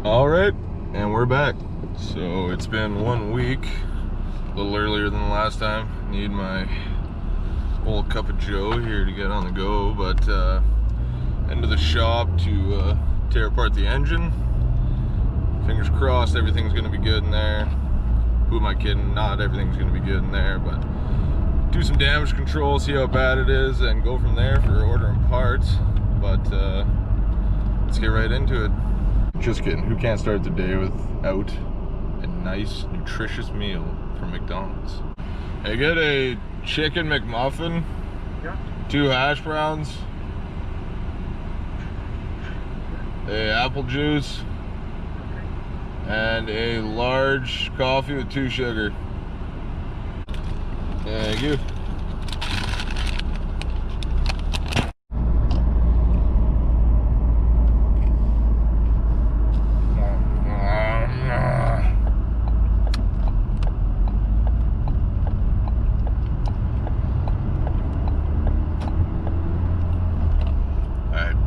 All right, and we're back. So it's been 1 week, a little earlier than the last time. Need my old cup of joe here to get on the go, but into the shop to tear apart the engine. Fingers crossed everything's gonna be good in there. Who am I kidding? Not everything's gonna be good in there, but do some damage control, see how bad it is, and go from there for ordering parts. But let's get right into it. Just kidding. Who can't start the day without a nice, nutritious meal from McDonald's? I get a chicken McMuffin, Yeah. 2 hash browns, a apple juice, and a large coffee with 2 sugar. Thank you.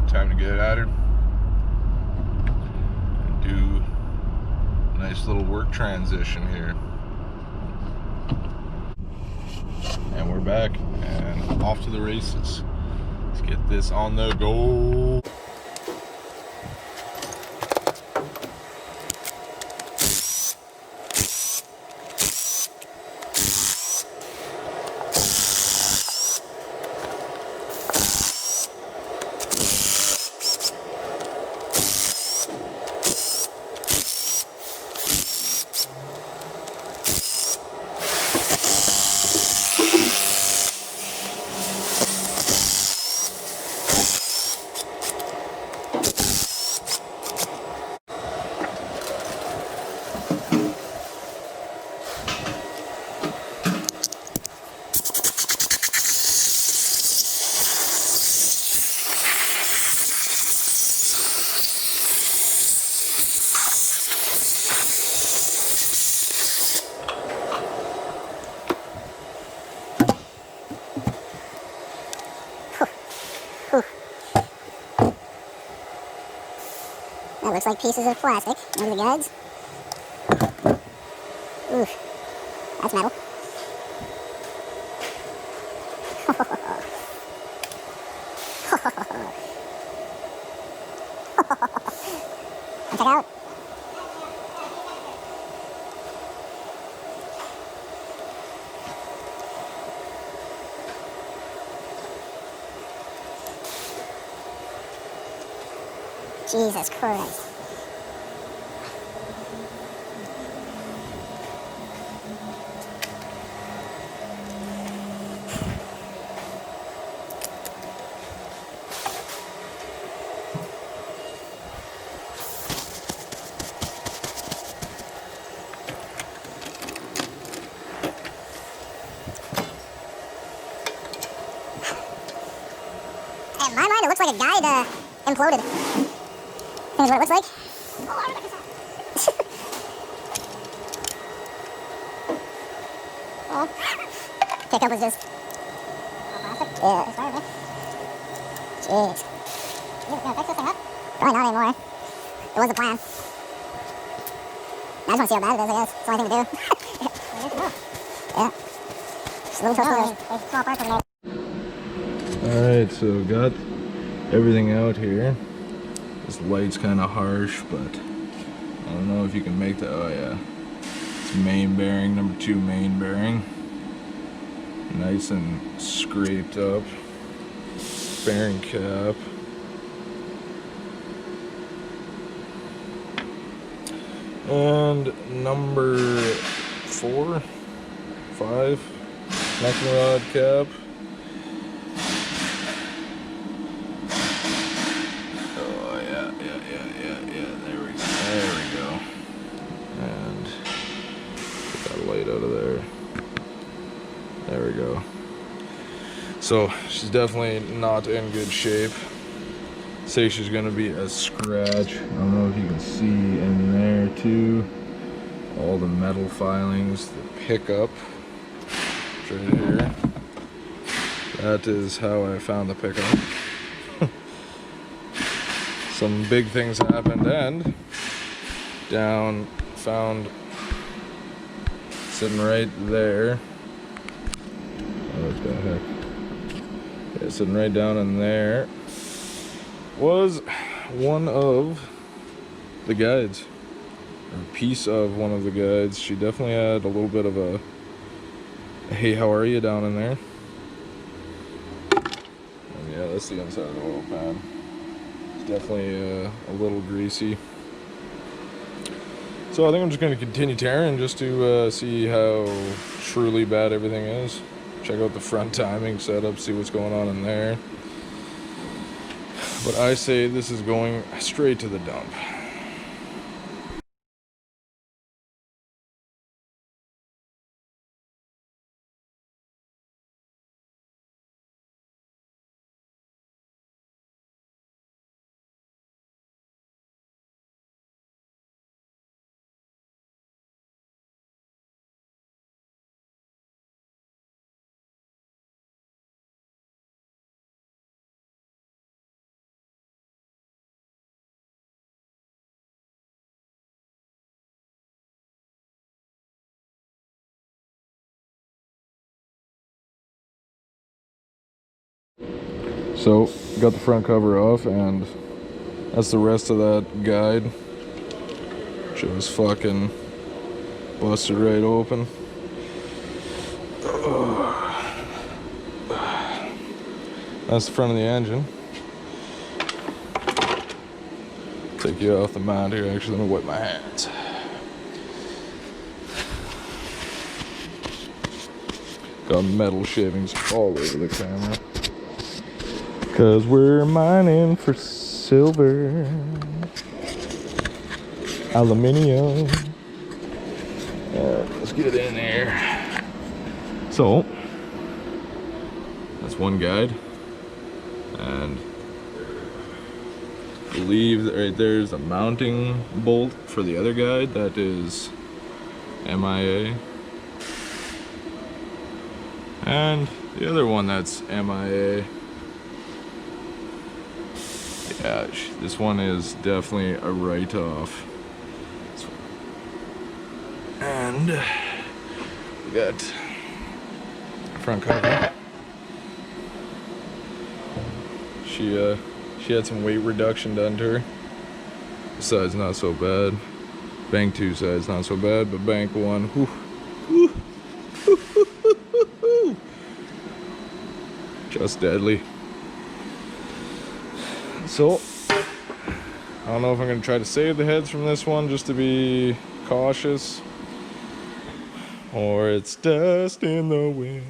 Time to get at her and do a nice little work transition here. And we're back and off to the races. Let's get this on the go. That looks like pieces of plastic. Those are the guides. Ooh, that's metal. Check it out. Jesus Christ. In my mind, it looks like a guide imploded. Here's what it looks like. Oh. Pickup was just plastic. Yeah. Jeez. You gonna fix this thing up? Probably not anymore. It was the plan. I just want to see how bad it is, I guess. It's the only thing to do. Yeah. Just a little twist there's small parts over there. Alright, so got everything out here. This light's kind of harsh, but I don't know if you can make that. Oh yeah, it's main bearing, number 2 main bearing, nice and scraped up. Bearing cap, and number 4, 5 connecting rod cap. Light out of there. There we go. So she's definitely not in good shape. Say she's gonna be a scratch. I don't know if you can see in there too. All the metal filings, the pickup right here. That is how I found the pickup. Some big things happened, and down, found sitting right there. Oh, what the heck? Yeah, sitting right down in there was one of the guides, or a piece of one of the guides. She definitely had a little bit of a "Hey, how are you?" down in there. And yeah, that's the inside of the oil pan. It's definitely a little greasy. So I think I'm just going to continue tearing just to see how truly bad everything is. Check out the front timing setup, see what's going on in there. But I say this is going straight to the dump. So, got the front cover off, and that's the rest of that guide. Just fucking busted right open. That's the front of the engine. Take you off the mount here. Actually, let me wipe my hands. Got metal shavings all over the camera. Cause we're mining for silver, aluminium. Let's get it in there. So, that's one guide. And I believe that right there's a mounting bolt for the other guide that is MIA. And the other one that's MIA. Yeah, this one is definitely a write-off. And we got front cover. She had some weight reduction done to her. The side's not so bad. Bank 2 side's not so bad, but bank 1, whew, whew, whew, whew, whew, whew, just deadly. So, I don't know if I'm going to try to save the heads from this one just to be cautious, or it's dust in the wind.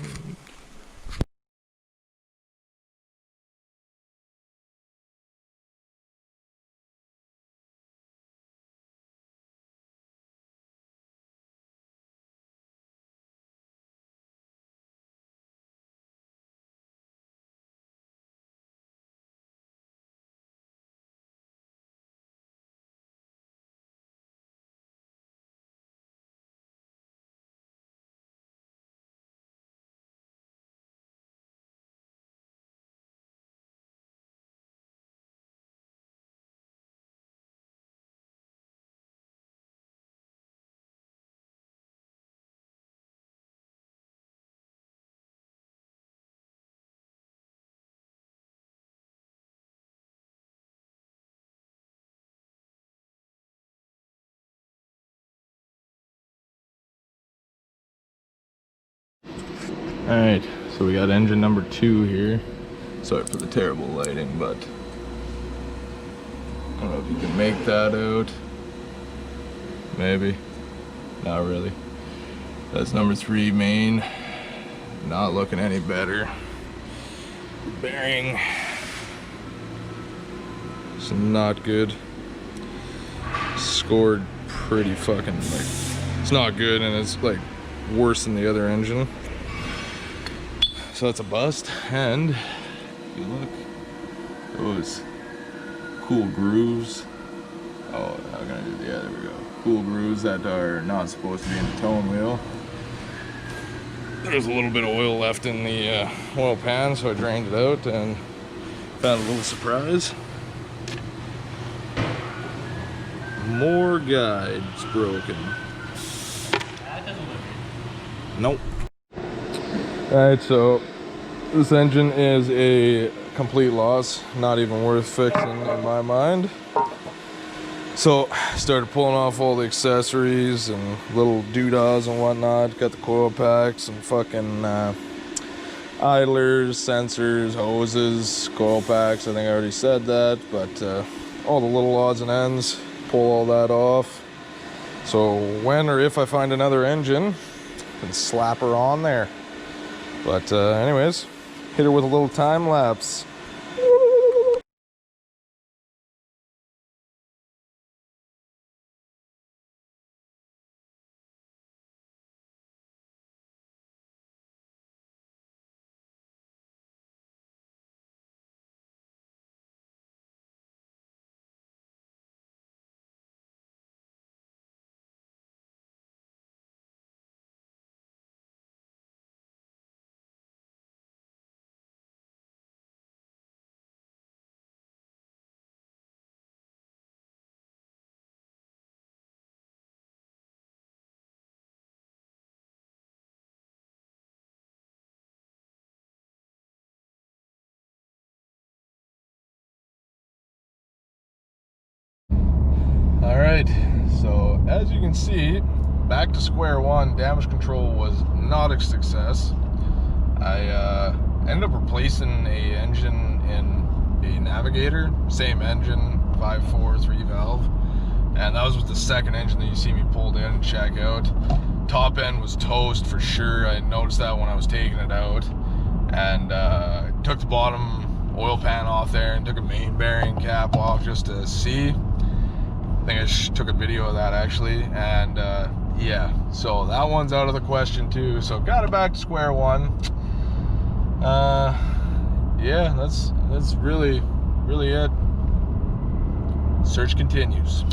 Alright, so we got engine number 2 here. Sorry for the terrible lighting, but I don't know if you can make that out. Maybe. Not really. That's number 3 main. Not looking any better. Bearing. It's not good. Scored pretty fucking it's not good, and it's like worse than the other engine. So that's a bust. And if you look, those cool grooves. Oh, how can I do? Yeah, there we go. Cool grooves that are not supposed to be in the tone wheel. There's a little bit of oil left in the oil pan, so I drained it out and found a little surprise. More guides broken. That doesn't look good. Nope. Alright, so this engine is a complete loss. Not even worth fixing in my mind. So, started pulling off all the accessories and little doodads and whatnot. Got the coil packs and fucking idlers, sensors, hoses, coil packs. I think I already said that, but all the little odds and ends, pull all that off. So when or if I find another engine, I can slap her on there. But anyways, hit her with a little time lapse. Alright, so as you can see, back to square one. Damage control was not a success. I ended up replacing a engine in a Navigator, same engine, 5.4 3-valve, and that was with the second engine that you see me pulled in and check out. Top end was toast for sure. I noticed that when I was taking it out, and took the bottom oil pan off there and took a main bearing cap off just to see. I think I took a video of that actually, and yeah, so that one's out of the question too. So got it back to square one. Yeah, that's really it. Search continues.